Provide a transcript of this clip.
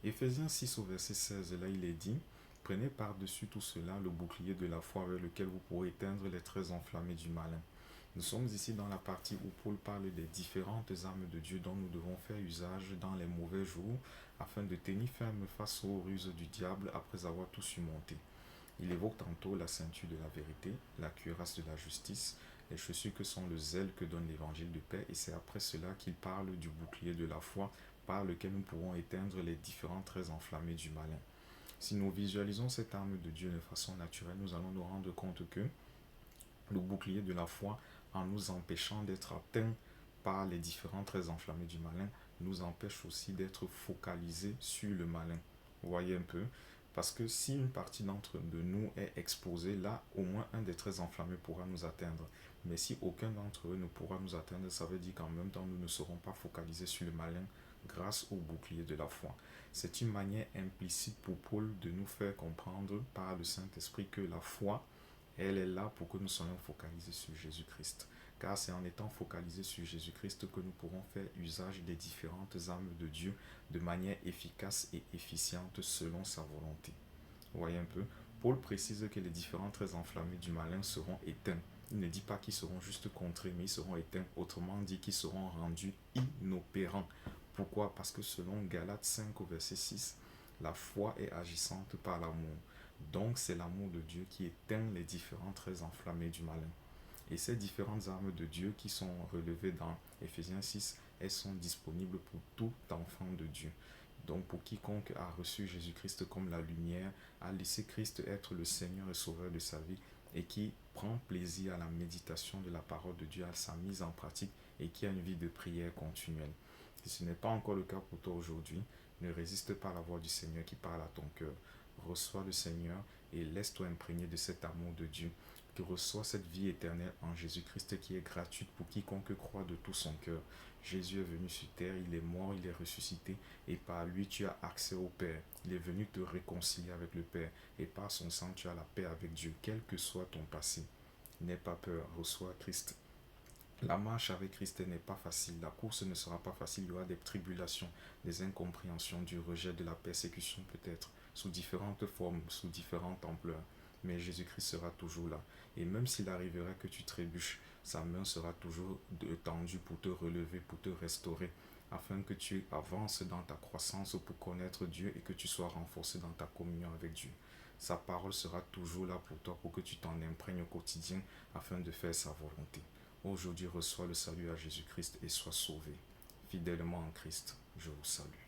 Éphésiens 6 au verset 16, là il est dit, prenez par-dessus tout cela le bouclier de la foi avec lequel vous pourrez éteindre les traits enflammés du malin. Nous sommes ici dans la partie où Paul parle des différentes armes de Dieu dont nous devons faire usage dans les mauvais jours afin de tenir ferme face aux ruses du diable après avoir tout surmonté. Il évoque tantôt la ceinture de la vérité, la cuirasse de la justice, les chaussures que sont le zèle que donne l'évangile de paix, et c'est après cela qu'il parle du bouclier de la foi par lequel nous pourrons éteindre les différents traits enflammés du malin. Si nous visualisons cette arme de Dieu de façon naturelle, nous allons nous rendre compte que le bouclier de la foi, en nous empêchant d'être atteints par les différents traits enflammés du malin, nous empêche aussi d'être focalisés sur le malin. Vous voyez un peu? Parce que si une partie d'entre nous est exposée, là, au moins un des traits enflammés pourra nous atteindre. Mais si aucun d'entre eux ne pourra nous atteindre, ça veut dire qu'en même temps, nous ne serons pas focalisés sur le malin grâce au bouclier de la foi. C'est une manière implicite pour Paul de nous faire comprendre par le Saint-Esprit que la foi, elle est là pour que nous soyons focalisés sur Jésus-Christ. Car c'est en étant focalisés sur Jésus-Christ que nous pourrons faire usage des différentes armes de Dieu de manière efficace et efficiente selon sa volonté. Vous voyez un peu? Paul précise que les différents traits enflammés du malin seront éteints. Il ne dit pas qu'ils seront juste contrés, mais ils seront éteints. Autrement dit, qu'ils seront rendus inopérants. Pourquoi? Parce que selon Galates 5 au verset 6, la foi est agissante par l'amour. Donc c'est l'amour de Dieu qui éteint les différents traits enflammés du malin. Et ces différentes armes de Dieu qui sont relevées dans Éphésiens 6, elles sont disponibles pour tout enfant de Dieu. Donc pour quiconque a reçu Jésus-Christ comme la lumière, a laissé Christ être le Seigneur et Sauveur de sa vie et qui prend plaisir à la méditation de la parole de Dieu, à sa mise en pratique et qui a une vie de prière continuelle. Si ce n'est pas encore le cas pour toi aujourd'hui, ne résiste pas à la voix du Seigneur qui parle à ton cœur. Reçois le Seigneur et laisse-toi imprégner de cet amour de Dieu. Tu reçois cette vie éternelle en Jésus-Christ qui est gratuite pour quiconque croit de tout son cœur. Jésus est venu sur terre, il est mort, il est ressuscité et par lui tu as accès au Père. Il est venu te réconcilier avec le Père et par son sang tu as la paix avec Dieu, quel que soit ton passé. N'aie pas peur, reçois Christ. La marche avec Christ n'est pas facile, la course ne sera pas facile, il y aura des tribulations, des incompréhensions, du rejet, de la persécution peut-être, sous différentes formes, sous différentes ampleurs. Mais Jésus-Christ sera toujours là. Et même s'il arrivera que tu trébuches, sa main sera toujours tendue pour te relever, pour te restaurer, afin que tu avances dans ta croissance pour connaître Dieu et que tu sois renforcé dans ta communion avec Dieu. Sa parole sera toujours là pour toi, pour que tu t'en imprègnes au quotidien, afin de faire sa volonté. Aujourd'hui, reçois le salut à Jésus-Christ et sois sauvé. Fidèlement en Christ, je vous salue.